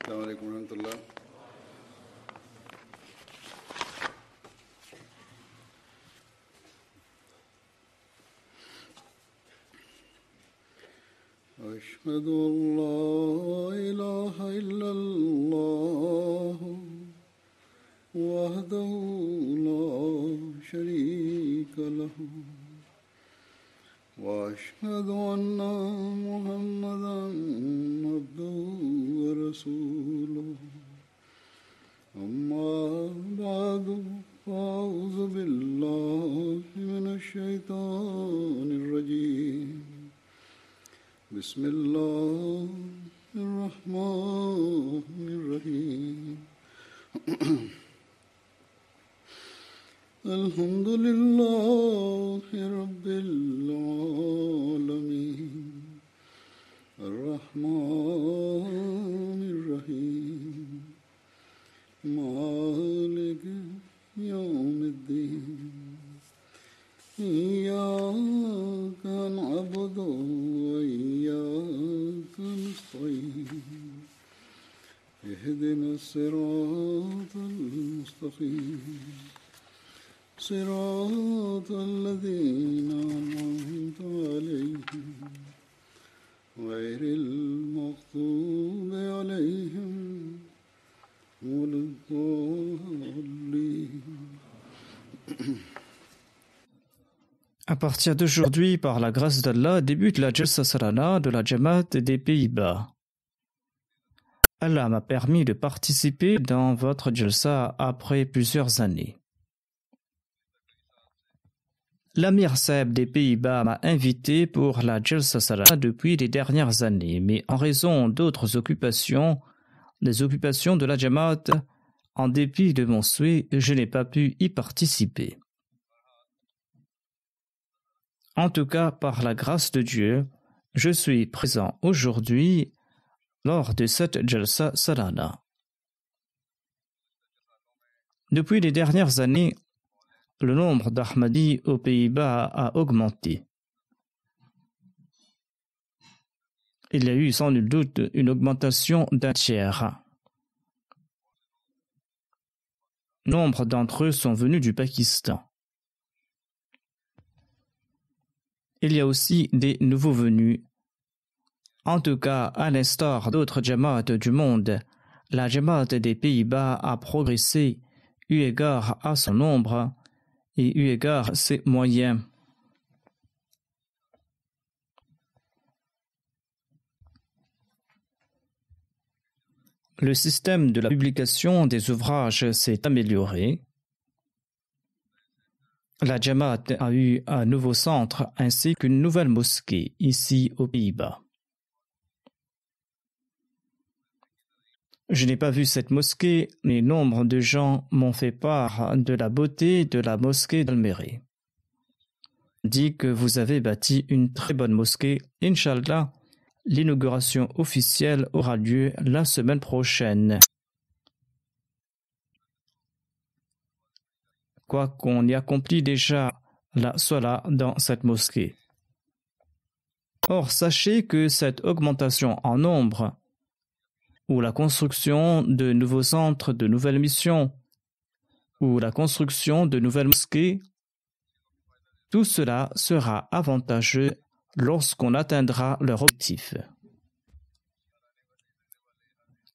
السلام عليكم ورحمة الله. أشهد أن لا إله إلا الله وحده لا شريك له وأشهد أن محمدا عبده ورسوله أما بعد فأعوذ بالله من الشيطان الرجيم بسم الله الرحمن الرحيم الحمد لله رب العالمين الرحمن الرحيم مالك يوم الدين إياك نعبد وإياك نستعين اهدنا الصراط المستقيم صراط الذين أنعمت عليهم غير المغضوب عليهم ولا الضالين. À partir d'aujourd'hui, par la grâce d'Allah, débute la Jalsa Salana de la Jamaat des Pays-Bas. Allah m'a permis de participer dans votre Jalsa après plusieurs années. L'Amir Saeb des Pays-Bas m'a invité pour la Jalsa Salana depuis les dernières années, mais en raison d'autres occupations, les occupations de la Jamaat, en dépit de mon souhait, je n'ai pas pu y participer. En tout cas, par la grâce de Dieu, je suis présent aujourd'hui lors de cette Jalsa Salana. Depuis les dernières années, le nombre d'Ahmadis aux Pays-Bas a augmenté. Il y a eu sans nul doute une augmentation d'un tiers. Nombre d'entre eux sont venus du Pakistan. Il y a aussi des nouveaux venus. En tout cas, à l'instar d'autres Jamaat du monde, la Jamaat des Pays-Bas a progressé eu égard à son nombre et eu égard à ses moyens. Le système de la publication des ouvrages s'est amélioré. La Jamaat a eu un nouveau centre ainsi qu'une nouvelle mosquée ici aux Pays-Bas. Je n'ai pas vu cette mosquée, mais nombre de gens m'ont fait part de la beauté de la mosquée d'Almere. Dit que vous avez bâti une très bonne mosquée. Inch'Allah, l'inauguration officielle aura lieu la semaine prochaine. Quoiqu'on y accomplit déjà la Salat dans cette mosquée. Or, sachez que cette augmentation en nombre, ou la construction de nouveaux centres, de nouvelles missions, ou la construction de nouvelles mosquées, tout cela sera avantageux lorsqu'on atteindra leur objectif.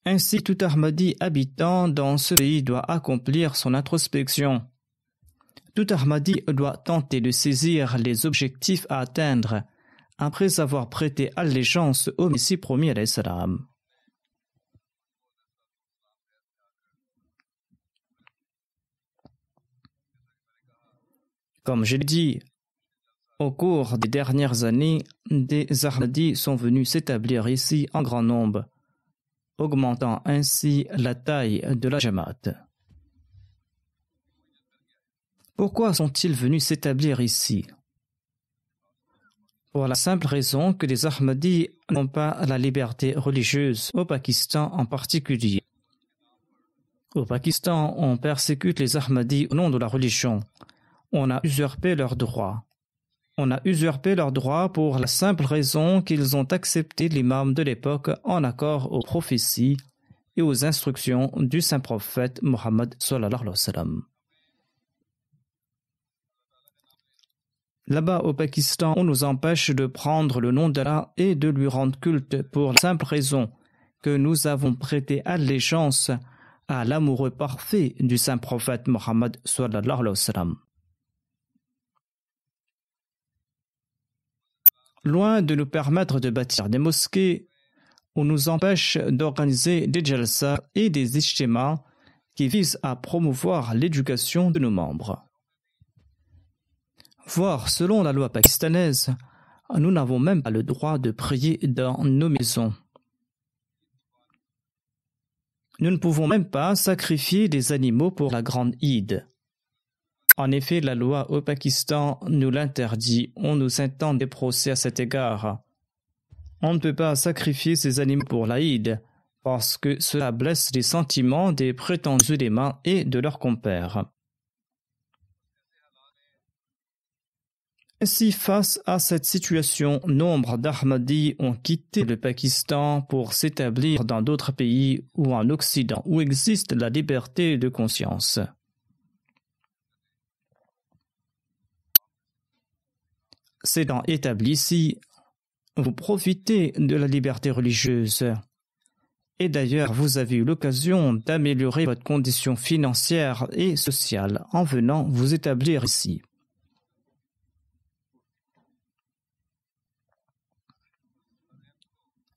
Ainsi, tout Ahmadi habitant dans ce pays doit accomplir son introspection. Tout Ahmadi doit tenter de saisir les objectifs à atteindre après avoir prêté allégeance au Messie promis alayhi salam. Comme je l'ai dit, au cours des dernières années, des Ahmadis sont venus s'établir ici en grand nombre, augmentant ainsi la taille de la Jamaat. Pourquoi sont-ils venus s'établir ici? Pour la simple raison que les Ahmadis n'ont pas la liberté religieuse, au Pakistan en particulier. Au Pakistan, on persécute les Ahmadis au nom de la religion. On a usurpé leurs droits. On a usurpé leurs droits pour la simple raison qu'ils ont accepté l'imam de l'époque en accord aux prophéties et aux instructions du saint prophète Mohammed sallallahu alayhi wa sallam. Là-bas au Pakistan, on nous empêche de prendre le nom d'Allah et de lui rendre culte pour la simple raison que nous avons prêté allégeance à l'amoureux parfait du saint prophète Mohammed sallallahu alayhi wa sallam. Loin de nous permettre de bâtir des mosquées, on nous empêche d'organiser des jalsa et des ijtimas qui visent à promouvoir l'éducation de nos membres. Voire, selon la loi pakistanaise, nous n'avons même pas le droit de prier dans nos maisons. Nous ne pouvons même pas sacrifier des animaux pour la grande Eid. En effet, la loi au Pakistan nous l'interdit. On nous intente des procès à cet égard. On ne peut pas sacrifier ces animaux pour la Eid parce que cela blesse les sentiments des prétendus ulémas et de leurs compères. Ainsi, face à cette situation, nombre d'Ahmadis ont quitté le Pakistan pour s'établir dans d'autres pays ou en Occident où existe la liberté de conscience. S'étant établi ici, vous profitez de la liberté religieuse. Et d'ailleurs, vous avez eu l'occasion d'améliorer votre condition financière et sociale en venant vous établir ici.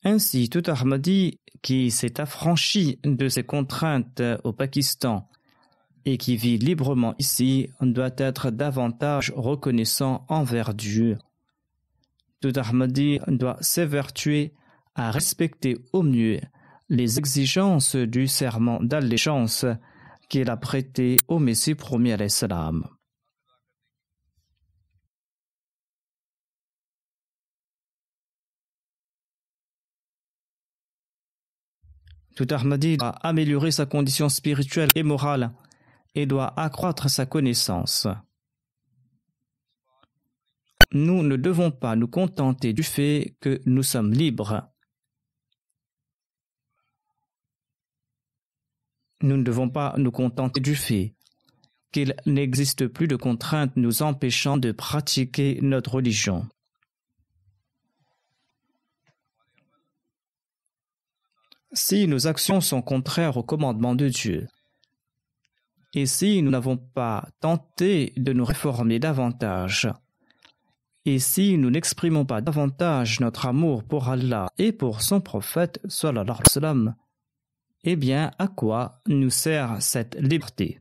Ainsi, tout Ahmadi qui s'est affranchi de ses contraintes au Pakistan et qui vit librement ici doit être davantage reconnaissant envers Dieu. Tout Ahmadi doit s'évertuer à respecter au mieux les exigences du serment d'allégeance qu'il a prêté au Messie promis alayhi salam. Tout Ahmadi doit améliorer sa condition spirituelle et morale et doit accroître sa connaissance. Nous ne devons pas nous contenter du fait que nous sommes libres. Nous ne devons pas nous contenter du fait qu'il n'existe plus de contraintes nous empêchant de pratiquer notre religion. Si nos actions sont contraires au commandement de Dieu, et si nous n'avons pas tenté de nous réformer davantage, et si nous n'exprimons pas davantage notre amour pour Allah et pour son prophète, sallallahu alayhi wa sallam, eh bien, à quoi nous sert cette liberté?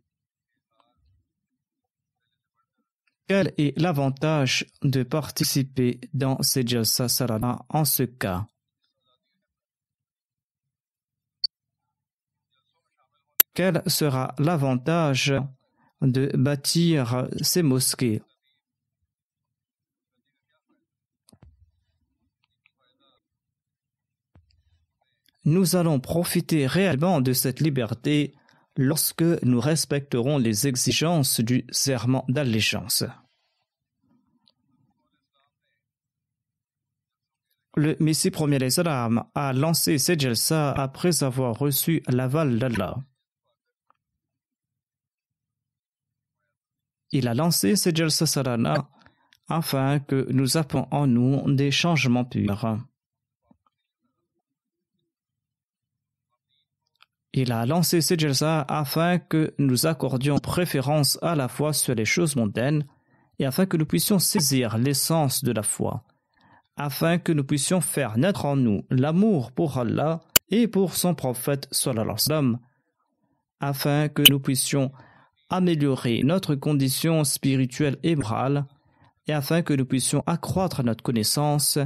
Quel est l'avantage de participer dans ces jalsa salana en ce cas? Quel sera l'avantage de bâtir ces mosquées? Nous allons profiter réellement de cette liberté lorsque nous respecterons les exigences du serment d'allégeance. Le Messie premier alayhi salam a lancé ces jalsa après avoir reçu l'aval d'Allah. Il a lancé ces jalsa salana afin que nous appelions en nous des changements purs. Il a lancé ces jalsa afin que nous accordions préférence à la foi sur les choses mondaines et afin que nous puissions saisir l'essence de la foi, afin que nous puissions faire naître en nous l'amour pour Allah et pour son prophète sallallahu alayhi wa sallam, afin que nous puissions améliorer notre condition spirituelle et morale et afin que nous puissions accroître notre connaissance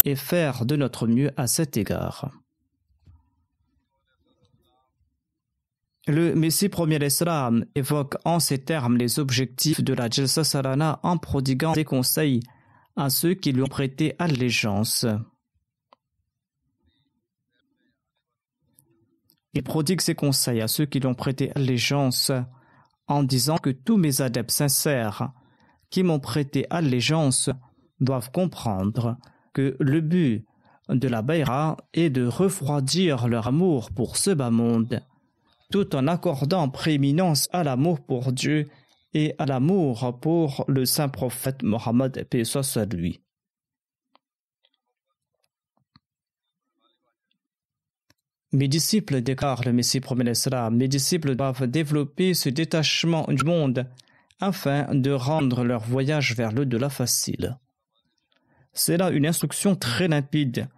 et faire de notre mieux à cet égard. Le Messie premier alayhi salam évoque en ces termes les objectifs de la Jalsa Salana en prodiguant des conseils à ceux qui lui ont prêté allégeance. Il prodigue ses conseils à ceux qui lui ont prêté allégeance en disant que tous mes adeptes sincères qui m'ont prêté allégeance doivent comprendre que le but de la Bayra est de refroidir leur amour pour ce bas monde, tout en accordant prééminence à l'amour pour Dieu et à l'amour pour le saint prophète Mohammed, paix soit sur lui. Mes disciples, déclare le Messie promet l'Islam, mes disciples doivent développer ce détachement du monde afin de rendre leur voyage vers l'au-delà facile. C'est là une instruction très limpide.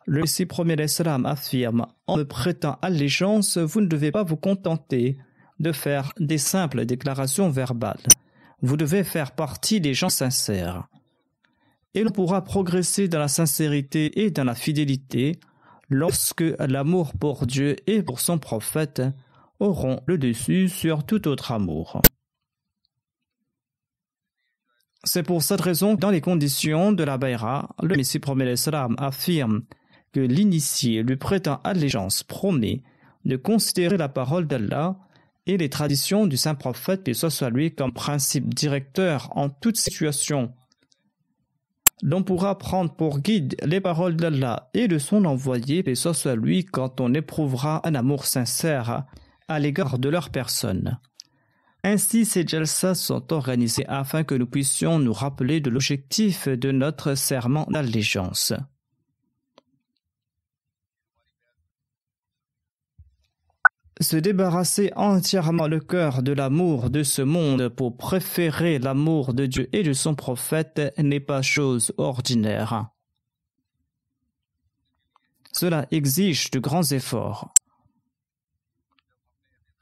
Le Messie promet l'Islam affirme, en me prêtant allégeance, vous ne devez pas vous contenter de faire des simples déclarations verbales. Vous devez faire partie des gens sincères. Et l'on pourra progresser dans la sincérité et dans la fidélité lorsque l'amour pour Dieu et pour son prophète auront le dessus sur tout autre amour. C'est pour cette raison que dans les conditions de la Bayra, le Messie promet l'Islam affirme que l'initié lui prêtant allégeance promet de considérer la parole d'Allah et les traditions du saint prophète, paix soit sur lui, comme principe directeur en toute situation. L'on pourra prendre pour guide les paroles d'Allah et de son envoyé, paix soit sur lui, quand on éprouvera un amour sincère à l'égard de leur personne. Ainsi, ces jalsas sont organisés afin que nous puissions nous rappeler de l'objectif de notre serment d'allégeance. Se débarrasser entièrement le cœur de l'amour de ce monde pour préférer l'amour de Dieu et de son prophète n'est pas chose ordinaire. Cela exige de grands efforts.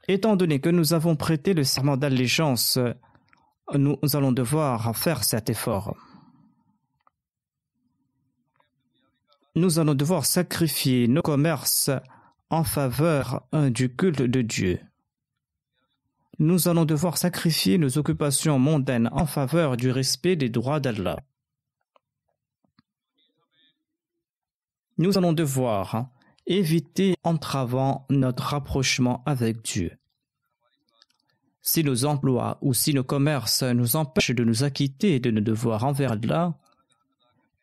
Étant donné que nous avons prêté le serment d'allégeance, nous allons devoir faire cet effort. Nous allons devoir sacrifier nos commerces en faveur du culte de Dieu. Nous allons devoir sacrifier nos occupations mondaines en faveur du respect des droits d'Allah. Nous allons devoir éviter entravant notre rapprochement avec Dieu. Si nos emplois ou si nos commerces nous empêchent de nous acquitter de nos devoirs envers Allah,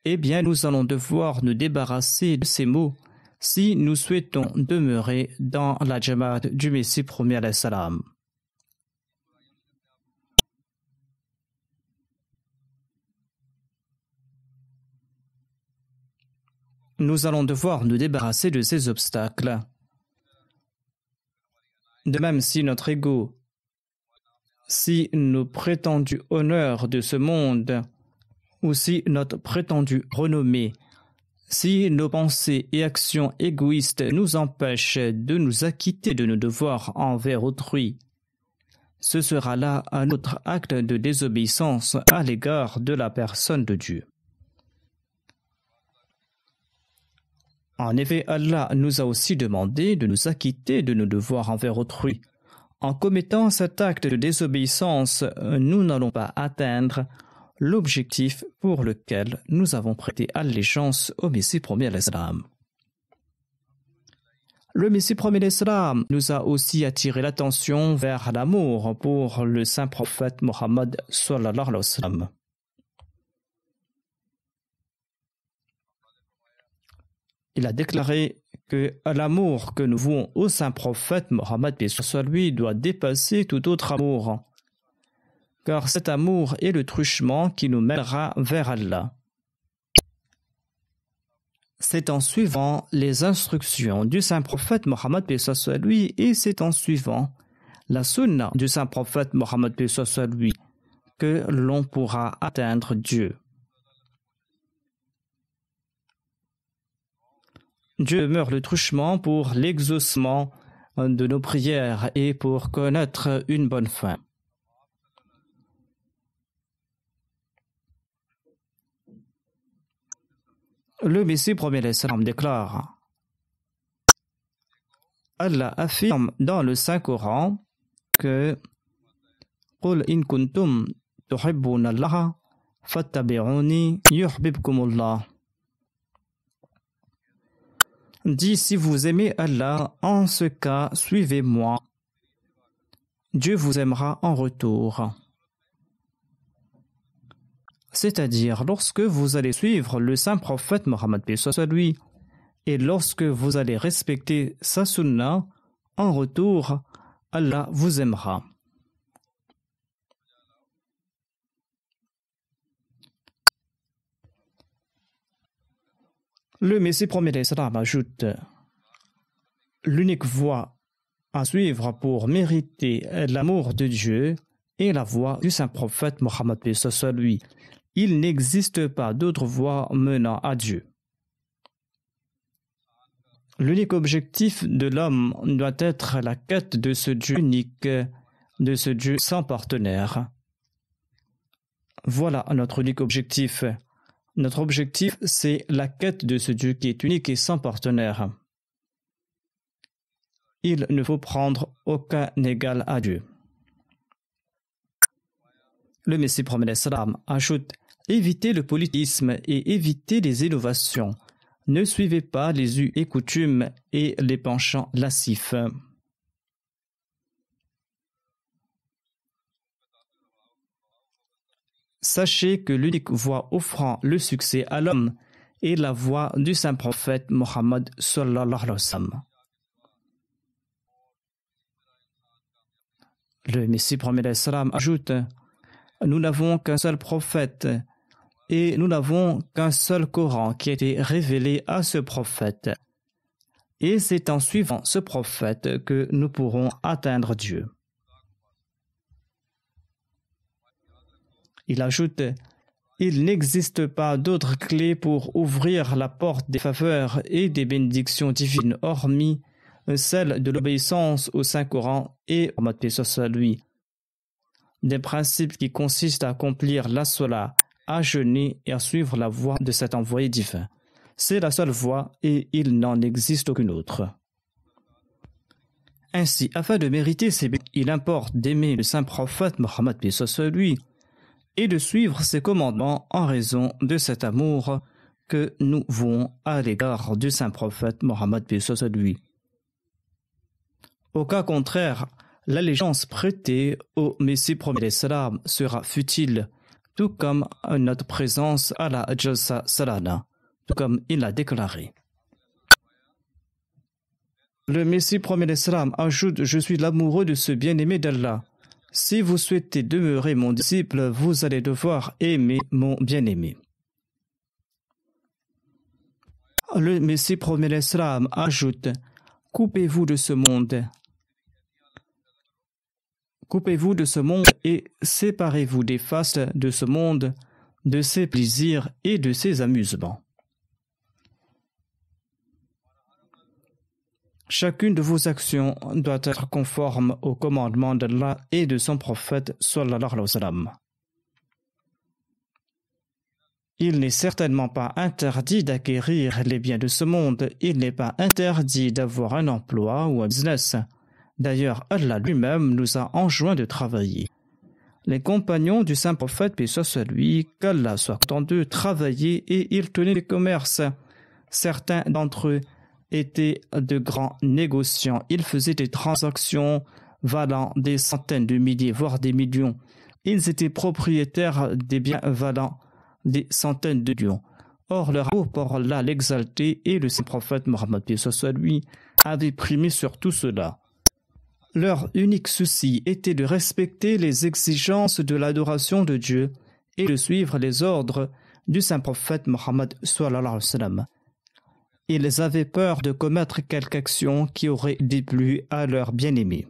eh bien nous allons devoir nous débarrasser de ces maux si nous souhaitons demeurer dans la Jamaat du Messie promis alayhi salam. Nous allons devoir nous débarrasser de ces obstacles. De même, si notre ego, si nos prétendus honneurs de ce monde, ou si notre prétendue renommée, si nos pensées et actions égoïstes nous empêchent de nous acquitter de nos devoirs envers autrui, ce sera là un autre acte de désobéissance à l'égard de la personne de Dieu. En effet, Allah nous a aussi demandé de nous acquitter de nos devoirs envers autrui. En commettant cet acte de désobéissance, nous n'allons pas atteindre l'objectif pour lequel nous avons prêté allégeance au Messie promis alayhi salam. Le Messie promis alayhi salam nous a aussi attiré l'attention vers l'amour pour le saint prophète Mohammed sallallahu alayhi wa sallam. Il a déclaré que l'amour que nous vouons au saint prophète Mohammed, paix sur lui, doit dépasser tout autre amour, car cet amour est le truchement qui nous mènera vers Allah. C'est en suivant les instructions du saint prophète Mohammed, paix sur lui, et c'est en suivant la sunna du saint prophète Mohammed, paix sur lui, que l'on pourra atteindre Dieu. Dieu demeure le truchement pour l'exaucement de nos prières et pour connaître une bonne fin. Le Messie promis alayhi salam déclare: Allah affirme dans le Saint-Coran que قُلْ إِن كُنْتُمْ تُحِبُّونَ اللَّهَ فَاتَّبِعُونِي يُحْبِبْكُمُ اللَّهُ. Dis, si vous aimez Allah, en ce cas, suivez-moi. Dieu vous aimera en retour. C'est-à-dire, lorsque vous allez suivre le saint prophète Mohammed, paix soit sur lui, Et lorsque vous allez respecter sa sunna, en retour, Allah vous aimera. Le Messie promet l'Islam ajoute: l'unique voie à suivre pour mériter l'amour de Dieu est la voie du saint prophète Mohammed lui. Il n'existe pas d'autre voie menant à Dieu. L'unique objectif de l'homme doit être la quête de ce Dieu unique, de ce Dieu sans partenaire. Voilà notre unique objectif. Notre objectif, c'est la quête de ce Dieu qui est unique et sans partenaire. Il ne faut prendre aucun égal à Dieu. Le Messie promet l'Islam ajoute: évitez le politisme et évitez les innovations. Ne suivez pas les us et coutumes et les penchants lascifs. Sachez que l'unique voie offrant le succès à l'homme est la voie du saint prophète Mohammed sallallahu alayhi wa sallam. Le Messie promet l'Islam ajoute: nous n'avons qu'un seul prophète et nous n'avons qu'un seul Coran qui a été révélé à ce prophète. Et c'est en suivant ce prophète que nous pourrons atteindre Dieu. Il ajoute: il n'existe pas d'autre clé pour ouvrir la porte des faveurs et des bénédictions divines hormis celle de l'obéissance au Saint-Coran et au Mohammed lui. Des principes qui consistent à accomplir la Salat, à jeûner et à suivre la voie de cet envoyé divin. C'est la seule voie et il n'en existe aucune autre. Ainsi, afin de mériter ces bénédictions, il importe d'aimer le saint prophète Mohammed lui et de suivre ses commandements en raison de cet amour que nous vouons à l'égard du saint prophète Mohammed lui. Au cas contraire, l'allégeance prêtée au Messie promis l'Islam sera futile, tout comme notre présence à la Jalsa Salana, tout comme il l'a déclaré. Le Messie promet l'Islam ajoute: je suis l'amoureux de ce bien-aimé d'Allah. Si vous souhaitez demeurer mon disciple, vous allez devoir aimer mon bien-aimé. Le Messie promet l'Islam ajoute: coupez-vous de ce monde. Coupez-vous de ce monde et séparez-vous des faces de ce monde, de ses plaisirs et de ses amusements. Chacune de vos actions doit être conforme au commandement d'Allah et de son prophète sallallahu alayhi wa sallam. Il n'est certainement pas interdit d'acquérir les biens de ce monde. Il n'est pas interdit d'avoir un emploi ou un business. D'ailleurs, Allah lui-même nous a enjoint de travailler. Les compagnons du saint prophète, paix soit lui, qu'Allah soit content d'eux, travaillaient et ils tenaient les commerces. Certains d'entre eux étaient de grands négociants. Ils faisaient des transactions valant des centaines de milliers, voire des millions. Ils étaient propriétaires des biens valant des centaines de millions. Or, leur amour pour Allah l'exaltait et le saint prophète Mohammed, paix soit lui, avait primé sur tout cela. Leur unique souci était de respecter les exigences de l'adoration de Dieu et de suivre les ordres du saint prophète Mohammed sallallahu alayhi wa sallam. Ils avaient peur de commettre quelque action qui aurait déplu à leur bien-aimé.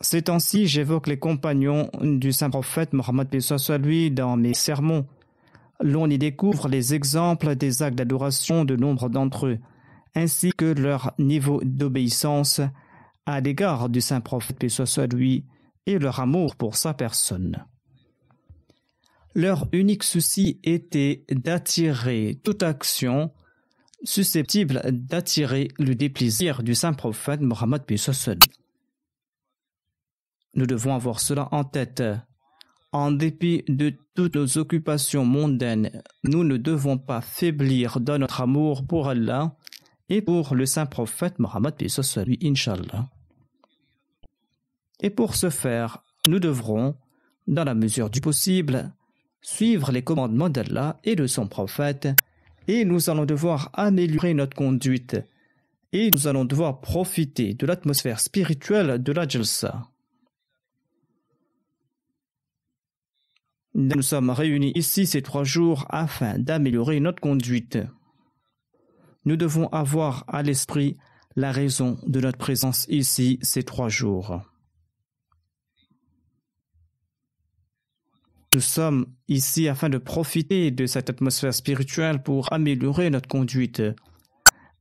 Ces temps-ci, j'évoque les compagnons du saint prophète Mohammed paix soit lui dans mes sermons. L'on y découvre les exemples des actes d'adoration de nombre d'entre eux, ainsi que leur niveau d'obéissance à l'égard du saint prophète paix soit lui et leur amour pour sa personne. Leur unique souci était d'attirer toute action susceptible d'attirer le déplaisir du saint prophète Mohammed paix soit lui. Nous devons avoir cela en tête. En dépit de toutes nos occupations mondaines, nous ne devons pas faiblir dans notre amour pour Allah et pour le saint prophète Mohammed paix soit lui, Inch'Allah. Et pour ce faire, nous devrons, dans la mesure du possible, suivre les commandements d'Allah et de son prophète et nous allons devoir améliorer notre conduite et nous allons devoir profiter de l'atmosphère spirituelle de la Jalsa. Nous sommes réunis ici ces 3 jours afin d'améliorer notre conduite. Nous devons avoir à l'esprit la raison de notre présence ici ces 3 jours. Nous sommes ici afin de profiter de cette atmosphère spirituelle pour améliorer notre conduite,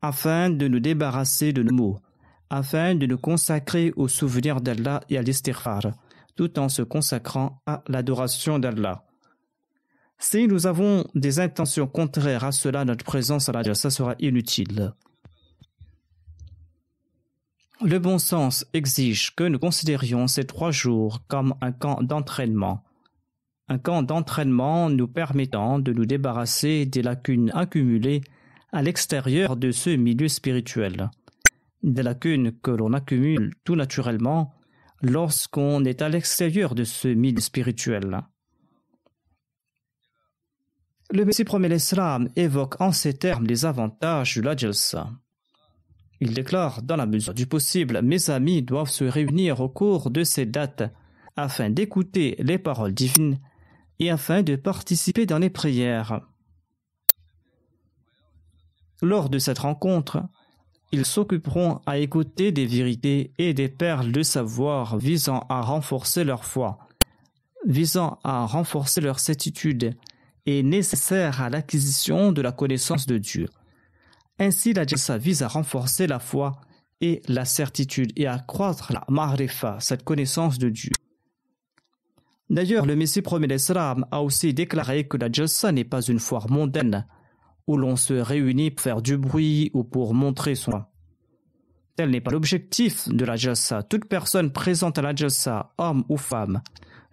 afin de nous débarrasser de nos maux, afin de nous consacrer au souvenir d'Allah et à l'istighfar, tout en se consacrant à l'adoration d'Allah. Si nous avons des intentions contraires à cela, notre présence à la Jalsa sera inutile. Le bon sens exige que nous considérions ces 3 jours comme un camp d'entraînement. Un camp d'entraînement nous permettant de nous débarrasser des lacunes accumulées à l'extérieur de ce milieu spirituel. Des lacunes que l'on accumule tout naturellement lorsqu'on est à l'extérieur de ce milieu spirituel. Le Messie promet l'Islam évoque en ces termes les avantages de la Jalsa. Il déclare, dans la mesure du possible, mes amis doivent se réunir au cours de ces dates afin d'écouter les paroles divines et afin de participer dans les prières. Lors de cette rencontre, ils s'occuperont à écouter des vérités et des perles de savoir visant à renforcer leur foi, visant à renforcer leur certitude et nécessaires à l'acquisition de la connaissance de Dieu. Ainsi, la Jalsa vise à renforcer la foi et la certitude et à accroître la ma'rifa, cette connaissance de Dieu. D'ailleurs, le Messie promet l'Islam a aussi déclaré que la Jalsa n'est pas une foire mondaine où l'on se réunit pour faire du bruit ou pour montrer son foi. Tel n'est pas l'objectif de la Jalsa. Toute personne présente à la Jalsa, homme ou femme,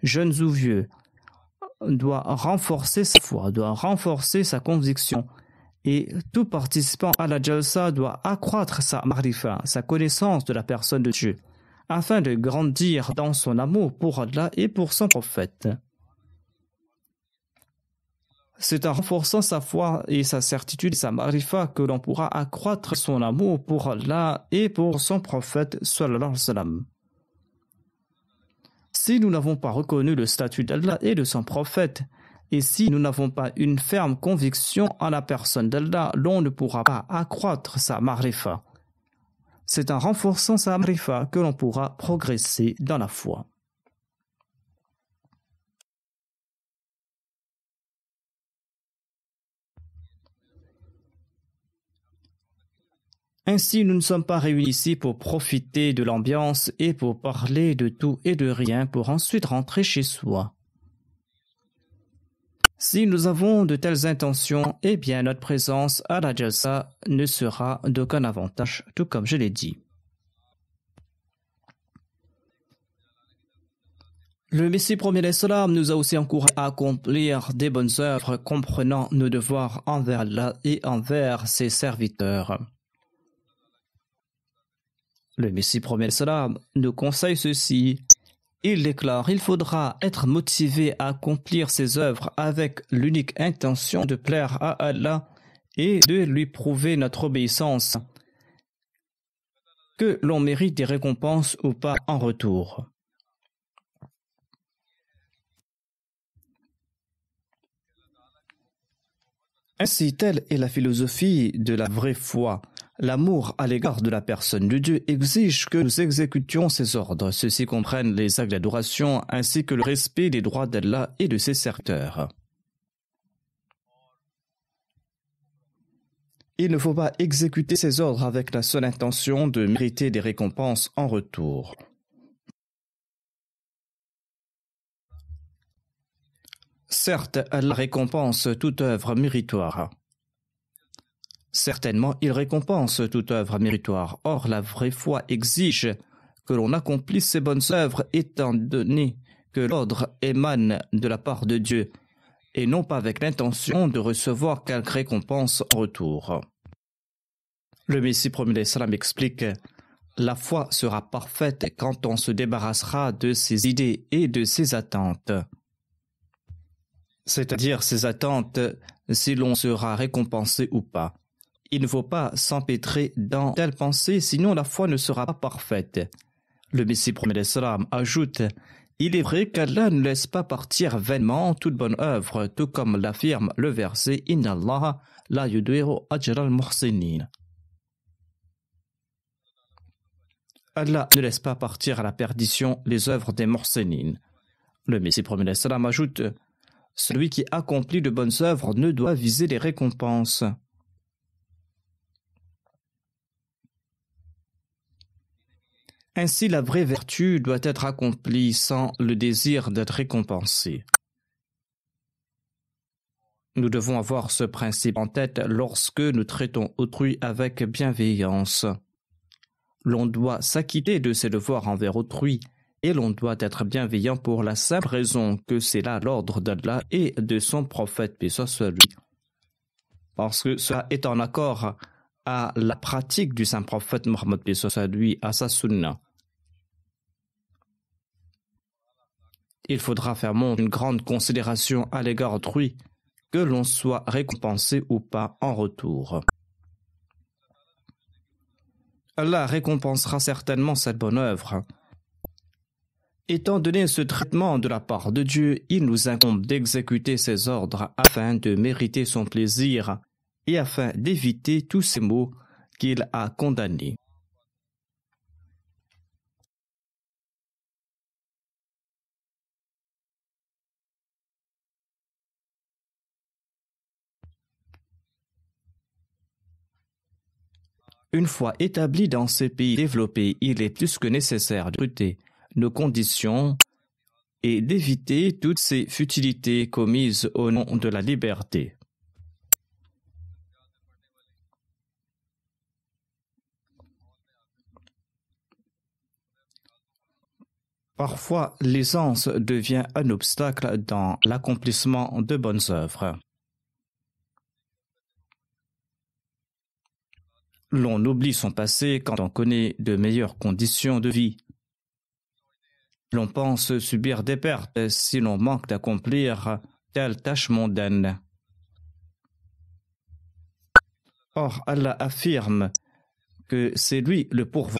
jeunes ou vieux, doit renforcer sa foi, doit renforcer sa conviction. Et tout participant à la Jalsa doit accroître sa ma'rifa, sa connaissance de la personne de Dieu, afin de grandir dans son amour pour Allah et pour son prophète. C'est en renforçant sa foi et sa certitude et sa ma'rifa que l'on pourra accroître son amour pour Allah et pour son prophète sallallahu alayhi wa sallam. Si nous n'avons pas reconnu le statut d'Allah et de son prophète, et si nous n'avons pas une ferme conviction en la personne d'Allah, l'on ne pourra pas accroître sa ma'rifa. C'est en renforçant sa ma'rifa que l'on pourra progresser dans la foi. Ainsi, nous ne sommes pas réunis ici pour profiter de l'ambiance et pour parler de tout et de rien pour ensuite rentrer chez soi. Si nous avons de telles intentions, eh bien notre présence à la Jalsa ne sera d'aucun avantage, tout comme je l'ai dit. Le Messie promet l'Islam nous a aussi encouragé à accomplir des bonnes œuvres comprenant nos devoirs envers Allah et envers ses serviteurs. Le Messie promet l'Islam nous conseille ceci. Il déclare, il faudra être motivé à accomplir ses œuvres avec l'unique intention de plaire à Allah et de lui prouver notre obéissance, que l'on mérite des récompenses ou pas en retour. Ainsi, telle est la philosophie de la vraie foi. L'amour à l'égard de la personne de Dieu exige que nous exécutions ses ordres. Ceux-ci comprennent les actes d'adoration ainsi que le respect des droits d'Allah et de ses serviteurs. Il ne faut pas exécuter ces ordres avec la seule intention de mériter des récompenses en retour. Certes, Allah récompense toute œuvre méritoire. Certainement, il récompense toute œuvre méritoire. Or, la vraie foi exige que l'on accomplisse ces bonnes œuvres étant donné que l'ordre émane de la part de Dieu et non pas avec l'intention de recevoir quelque récompense en retour. Le Messie promet l'Islam explique « La foi sera parfaite quand on se débarrassera de ses idées et de ses attentes. » C'est-à-dire ses attentes si l'on sera récompensé ou pas. Il ne faut pas s'empêtrer dans telle pensée, sinon la foi ne sera pas parfaite. Le Messie prophète d'Islam ajoute: il est vrai qu'Allah ne laisse pas partir vainement toute bonne œuvre, tout comme l'affirme le verset Inna Allah la yudi'u ajra al-muhsinin. Allah ne laisse pas partir à la perdition les œuvres des muhsinin. Le Messie prophète d'Islam ajoute: celui qui accomplit de bonnes œuvres ne doit viser les récompenses. Ainsi, la vraie vertu doit être accomplie sans le désir d'être récompensé. Nous devons avoir ce principe en tête lorsque nous traitons autrui avec bienveillance. L'on doit s'acquitter de ses devoirs envers autrui et l'on doit être bienveillant pour la simple raison que c'est là l'ordre d'Allah et de son prophète, paix soit lui. Parce que cela est en accord à la pratique du saint prophète Mohammed, paix soit lui, à sa sunna. Il faudra faire montre d'une grande considération à l'égard d'autrui, que l'on soit récompensé ou pas en retour. Allah récompensera certainement cette bonne œuvre. Étant donné ce traitement de la part de Dieu, il nous incombe d'exécuter ses ordres afin de mériter son plaisir et afin d'éviter tous ces maux qu'il a condamnés. Une fois établi dans ces pays développés, il est plus que nécessaire de scruter nos conditions et d'éviter toutes ces futilités commises au nom de la liberté. Parfois, l'aisance devient un obstacle dans l'accomplissement de bonnes œuvres. L'on oublie son passé quand on connaît de meilleures conditions de vie. L'on pense subir des pertes si l'on manque d'accomplir telle tâche mondaine. Or, Allah affirme que c'est lui le pourvoyeur.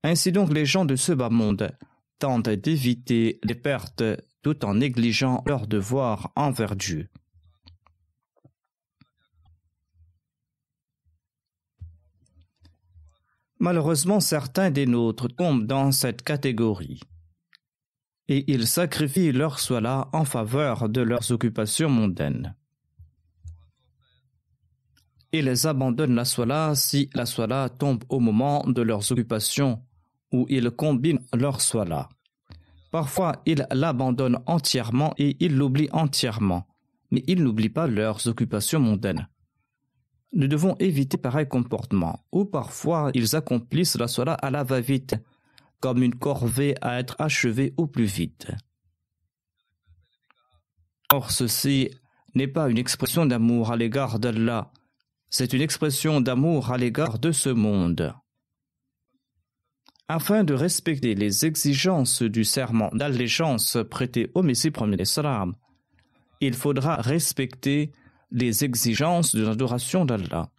Ainsi donc, les gens de ce bas monde tentent d'éviter les pertes tout en négligeant leurs devoirs envers Dieu. Malheureusement, certains des nôtres tombent dans cette catégorie et ils sacrifient leur sola en faveur de leurs occupations mondaines. Ils abandonnent la sola si la sola tombe au moment de leurs occupations ou ils combinent leur sola. Parfois, ils l'abandonnent entièrement et ils l'oublient entièrement, mais ils n'oublient pas leurs occupations mondaines. Nous devons éviter pareil comportement, ou parfois ils accomplissent la sola à la va-vite, comme une corvée à être achevée au plus vite. Or, ceci n'est pas une expression d'amour à l'égard d'Allah, c'est une expression d'amour à l'égard de ce monde. Afin de respecter les exigences du serment d'allégeance prêté au Messie prophète d'Islam, il faudra respecter les exigences de l'adoration d'Allah.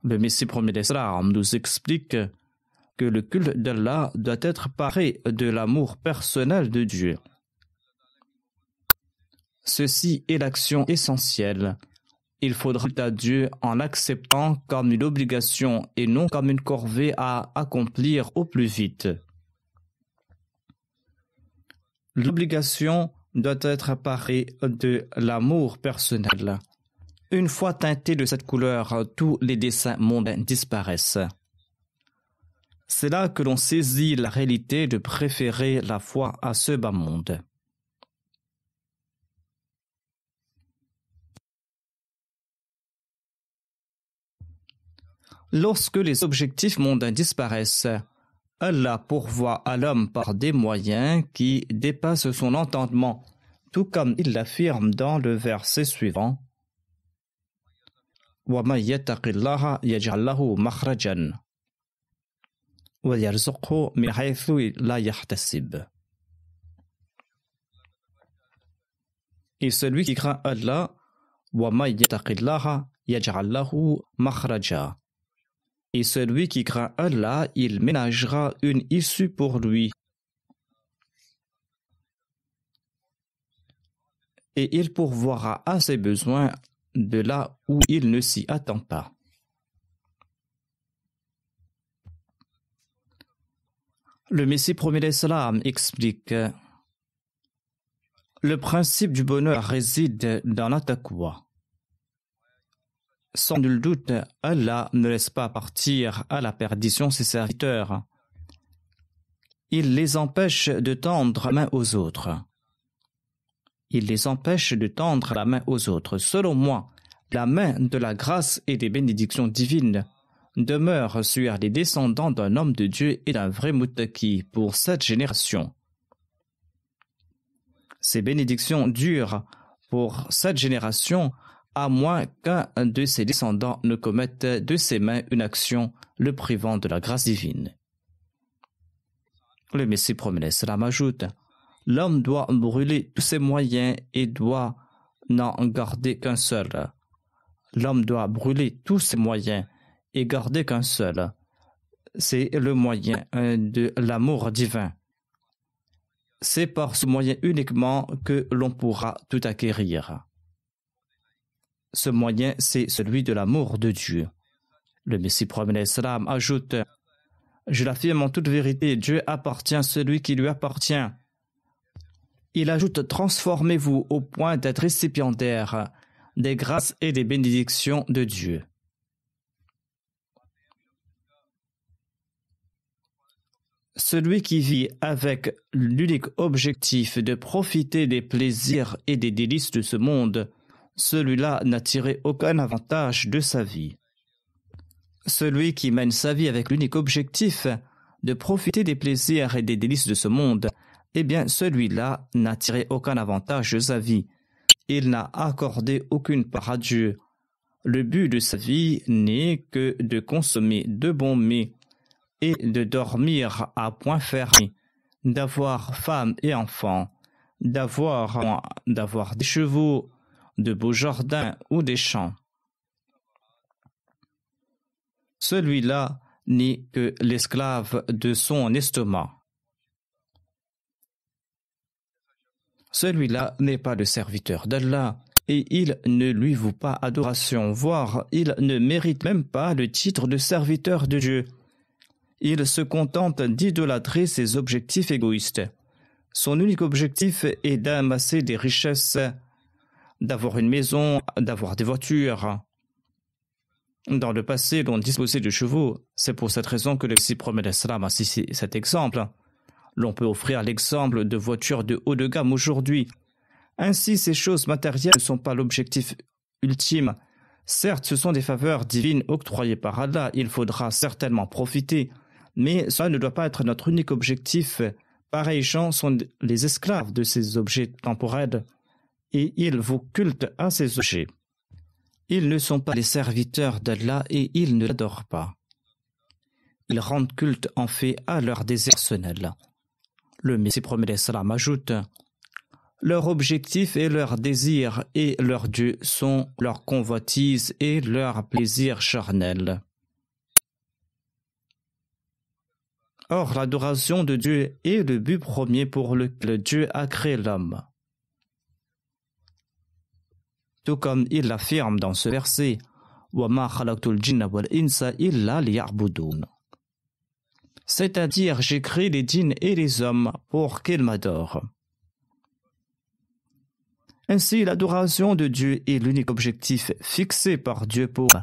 Le Messie prophète d'Islam nous explique que le culte d'Allah doit être paré de l'amour personnel de Dieu. Ceci est l'action essentielle. Il faudra à Dieu en l'acceptant comme une obligation et non comme une corvée à accomplir au plus vite. L'obligation doit être parée de l'amour personnel. Une fois teintés de cette couleur, tous les desseins mondains disparaissent. C'est là que l'on saisit la réalité de préférer la foi à ce bas monde. Lorsque les objectifs mondains disparaissent, Allah pourvoit à l'homme par des moyens qui dépassent son entendement, tout comme il l'affirme dans le verset suivant. وَمَن يَتَّقِ اللَّهَ يَجْعَل لَّهُ مَخْرَجًا وَيَرْزُقْهُ مِنْ حَيْثُ لَا يَحْتَسِبُ. Et celui qui craint Allah, وَمَن يَتَّقِ اللَّهَ يَجْعَل لَّهُ مَخْرَجًا. Et celui qui craint Allah, il ménagera une issue pour lui. Et il pourvoira à ses besoins de là où il ne s'y attend pas. Le Messie premier l'Islam explique: le principe du bonheur réside dans la taqwa. Sans nul doute, Allah ne laisse pas partir à la perdition ses serviteurs. Il les empêche de tendre la main aux autres. Il les empêche de tendre la main aux autres. Selon moi, la main de la grâce et des bénédictions divines demeure sur les descendants d'un homme de Dieu et d'un vrai muttaqi pour cette génération. Ces bénédictions durent pour cette génération à moins qu'un de ses descendants ne commette de ses mains une action le privant de la grâce divine. Le Messie promet cela ajoute: l'homme doit brûler tous ses moyens et doit n'en garder qu'un seul. L'homme doit brûler tous ses moyens et garder qu'un seul. C'est le moyen de l'amour divin. C'est par ce moyen uniquement que l'on pourra tout acquérir. Ce moyen, c'est celui de l'amour de Dieu. Le Messie promet l'Islam ajoute: je l'affirme en toute vérité, Dieu appartient à celui qui lui appartient. Il ajoute: transformez-vous au point d'être récipiendaire des grâces et des bénédictions de Dieu. Celui qui vit avec l'unique objectif de profiter des plaisirs et des délices de ce monde, celui-là n'a tiré aucun avantage de sa vie. Celui qui mène sa vie avec l'unique objectif de profiter des plaisirs et des délices de ce monde, eh bien celui-là n'a tiré aucun avantage de sa vie. Il n'a accordé aucune part à Dieu. Le but de sa vie n'est que de consommer de bons mets et de dormir à point fermé, d'avoir femme et enfants, d'avoir des chevaux, de beaux jardins ou des champs. Celui-là n'est que l'esclave de son estomac. Celui-là n'est pas le serviteur d'Allah et il ne lui voue pas adoration, voire il ne mérite même pas le titre de serviteur de Dieu. Il se contente d'idolâtrer ses objectifs égoïstes. Son unique objectif est d'amasser des richesses, d'avoir une maison, d'avoir des voitures. Dans le passé, l'on disposait de chevaux. C'est pour cette raison que le Messie promet l'Islam a cité cet exemple. L'on peut offrir l'exemple de voitures de haut de gamme aujourd'hui. Ainsi, ces choses matérielles ne sont pas l'objectif ultime. Certes, ce sont des faveurs divines octroyées par Allah. Il faudra certainement profiter. Mais cela ne doit pas être notre unique objectif. Pareils gens sont les esclaves de ces objets temporels. Et ils vouent culte à ces objets. Ils ne sont pas les serviteurs d'Allah et ils ne l'adorent pas. Ils rendent culte en fait à leur désir personnel. Le Messie promet l'Islam ajoute: leur objectif et leur désir et leur Dieu sont leur convoitise et leur plaisir charnel. Or, l'adoration de Dieu est le but premier pour lequel Dieu a créé l'homme. Tout comme il l'affirme dans ce verset: وَمَا خَلَقْتُ الْجِنَّ وَالْإِنسَ إِلَّا لِيَعْبُدُونَ. C'est-à-dire, j'ai créé les djinns et les hommes pour qu'ils m'adorent. Ainsi, l'adoration de Dieu est l'unique objectif fixé par Dieu pour eux.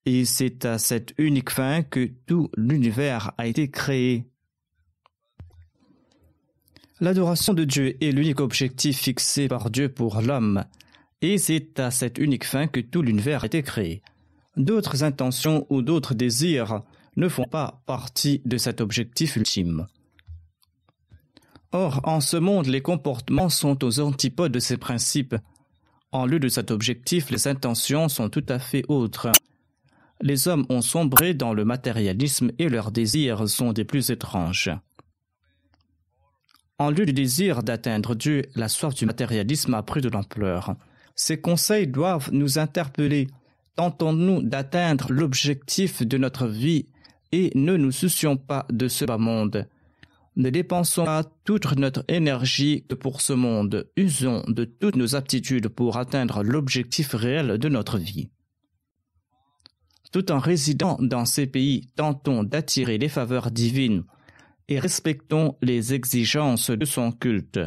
Et c'est à cette unique fin que tout l'univers a été créé. L'adoration de Dieu est l'unique objectif fixé par Dieu pour l'homme, et c'est à cette unique fin que tout l'univers a été créé. D'autres intentions ou d'autres désirs ne font pas partie de cet objectif ultime. Or, en ce monde, les comportements sont aux antipodes de ces principes. En lieu de cet objectif, les intentions sont tout à fait autres. Les hommes ont sombré dans le matérialisme et leurs désirs sont des plus étranges. En lieu du désir d'atteindre Dieu, la soif du matérialisme a pris de l'ampleur. Ces conseils doivent nous interpeller. Tentons-nous d'atteindre l'objectif de notre vie et ne nous soucions pas de ce bas monde. Ne dépensons pas toute notre énergie que pour ce monde. Usons de toutes nos aptitudes pour atteindre l'objectif réel de notre vie. Tout en résidant dans ces pays, tentons d'attirer les faveurs divines et respectons les exigences de son culte.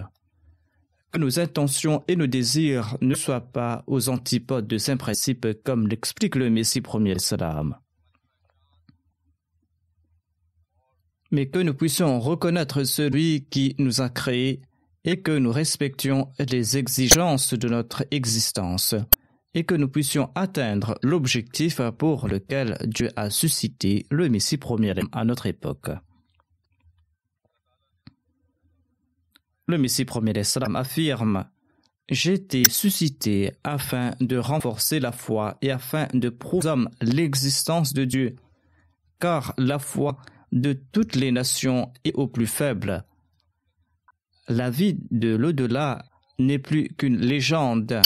Que nos intentions et nos désirs ne soient pas aux antipodes de ces principes comme l'explique le Messie premier salam. Mais que nous puissions reconnaître celui qui nous a créés et que nous respections les exigences de notre existence et que nous puissions atteindre l'objectif pour lequel Dieu a suscité le Messie premier à notre époque. Le Messie premier salam affirme « J'ai été suscité afin de renforcer la foi et afin de prouver aux hommes l'existence de Dieu, car la foi de toutes les nations est au plus faible. La vie de l'au-delà n'est plus qu'une légende.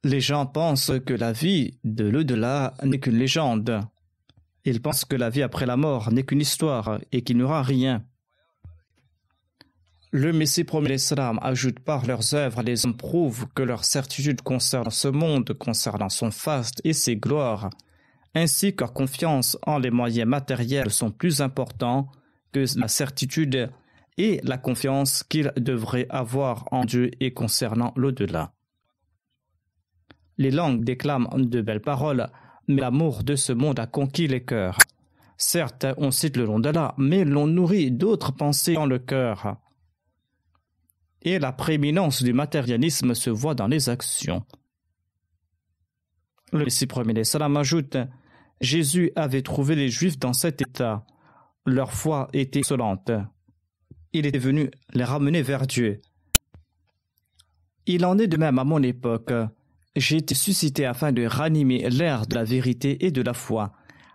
Les gens pensent que la vie de l'au-delà n'est qu'une légende. Ils pensent que la vie après la mort n'est qu'une histoire et qu'il n'y aura rien. Le Messie premier salam ajoute par leurs œuvres, les hommes prouvent que leur certitude concernant ce monde, concernant son faste et ses gloires, ainsi que leur confiance en les moyens matériels sont plus importants que la certitude et la confiance qu'ils devraient avoir en Dieu et concernant l'au-delà. Les langues déclament de belles paroles, mais l'amour de ce monde a conquis les cœurs. Certes, on cite le l'au-delà, mais l'on nourrit d'autres pensées dans le cœur. Et la prééminence du matérialisme se voit dans les actions. Le Messie premier salam ajoute « Jésus avait trouvé les Juifs dans cet état. Leur foi était insolente. Il était venu les ramener vers Dieu. Il en est de même à mon époque. J'ai été suscité afin de ranimer l'air de la vérité et de la foi,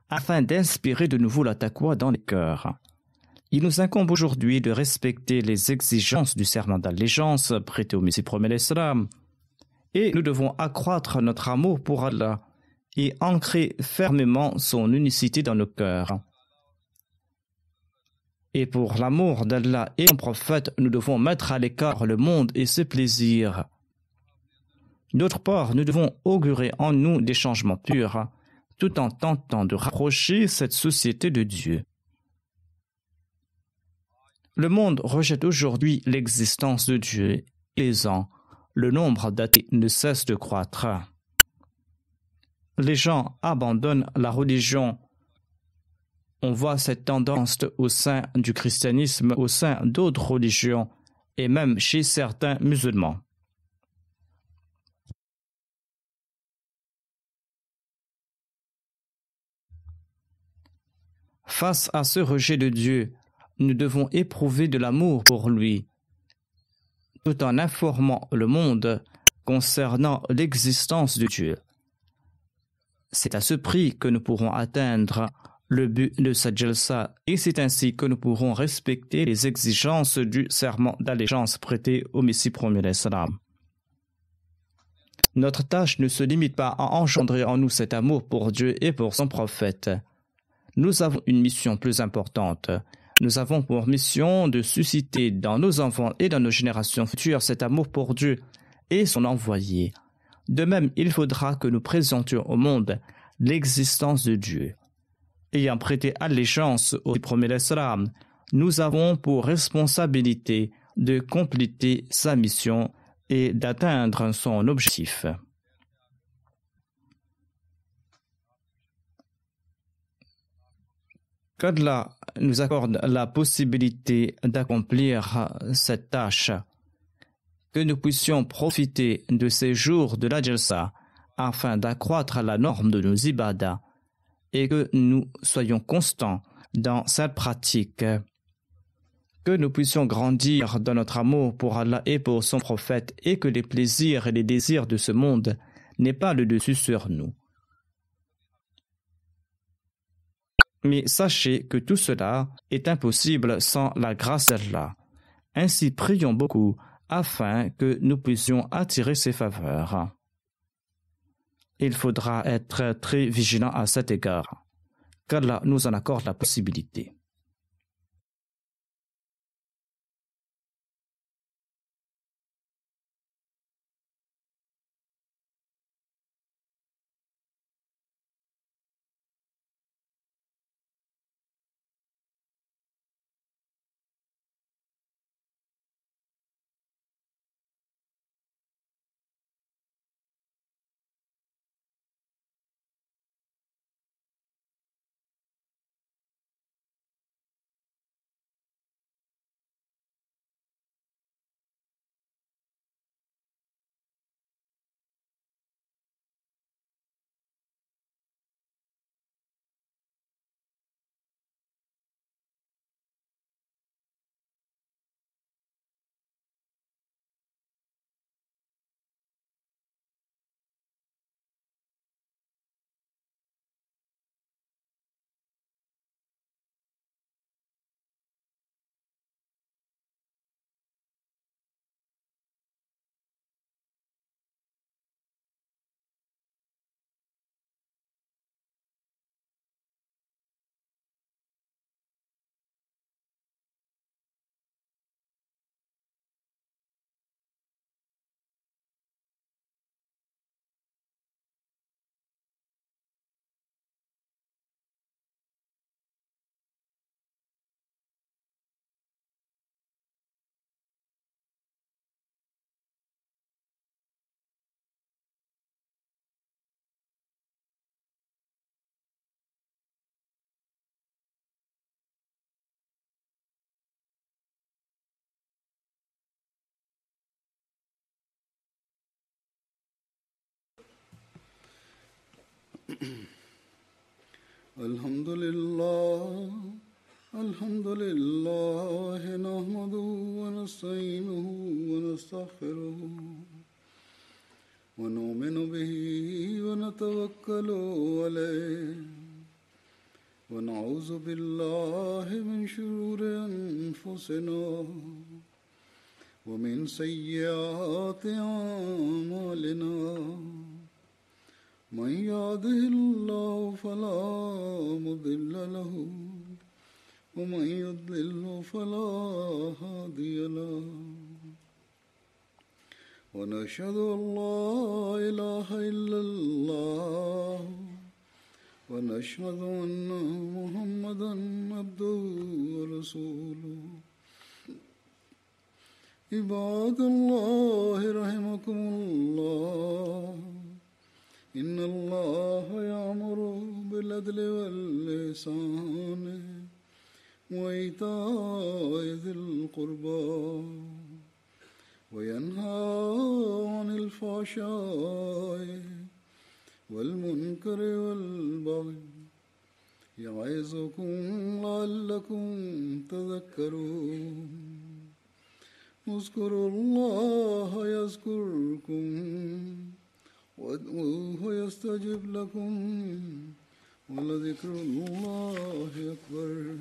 afin d'inspirer de nouveau la taqwa dans les cœurs. Il nous incombe aujourd'hui de respecter les exigences du serment d'allégeance prêté au Messie premier salam, et nous devons accroître notre amour pour Allah et ancrer fermement son unicité dans nos cœurs. Et pour l'amour d'Allah et son prophète, nous devons mettre à l'écart le monde et ses plaisirs. D'autre part, nous devons augurer en nous des changements purs, tout en tentant de rapprocher cette société de Dieu. Le monde rejette aujourd'hui l'existence de Dieu. Les ans, le nombre d'athées ne cesse de croître. Les gens abandonnent la religion. On voit cette tendance au sein du christianisme, au sein d'autres religions, et même chez certains musulmans. Face à ce rejet de Dieu, nous devons éprouver de l'amour pour lui, tout en informant le monde concernant l'existence de Dieu. C'est à ce prix que nous pourrons atteindre le but de cette jalsa et c'est ainsi que nous pourrons respecter les exigences du serment d'allégeance prêté au Messie premier salam. Notre tâche ne se limite pas à engendrer en nous cet amour pour Dieu et pour son prophète. Nous avons une mission plus importante. Nous avons pour mission de susciter dans nos enfants et dans nos générations futures cet amour pour Dieu et son envoyé. De même, il faudra que nous présentions au monde l'existence de Dieu. Ayant prêté allégeance au premier salam, nous avons pour responsabilité de compléter sa mission et d'atteindre son objectif. Qu'Allah nous accorde la possibilité d'accomplir cette tâche, que nous puissions profiter de ces jours de la Jalsa afin d'accroître la norme de nos ibadas et que nous soyons constants dans cette pratique, que nous puissions grandir dans notre amour pour Allah et pour son prophète et que les plaisirs et les désirs de ce monde n'aient pas le dessus sur nous. Mais sachez que tout cela est impossible sans la grâce d'Allah. Ainsi, prions beaucoup afin que nous puissions attirer ses faveurs. Il faudra être très vigilant à cet égard, qu'Allah nous en accorde la possibilité. الحمد لله نحمده ونستعينه ونستغفره ونؤمن به ونتوكل عليه ونعوذ بالله من شرور أنفسنا ومن سيئات أعمالنا من يهده الله فلا مضل له ومن يضلل فلا هادي له ونشهد أن لا إله إلا الله ونشهد أن محمدا عبده ورسوله عباد الله رحمكم الله إن الله يأمر بالعدل والإحسان وإيتاء ذي القربى وينهى عن الفحشاء والمنكر والبغي يعظكم لعلكم تذكرون اذكروا الله يذكركم وادعوه يستجب لكم ولذكر الله أكبر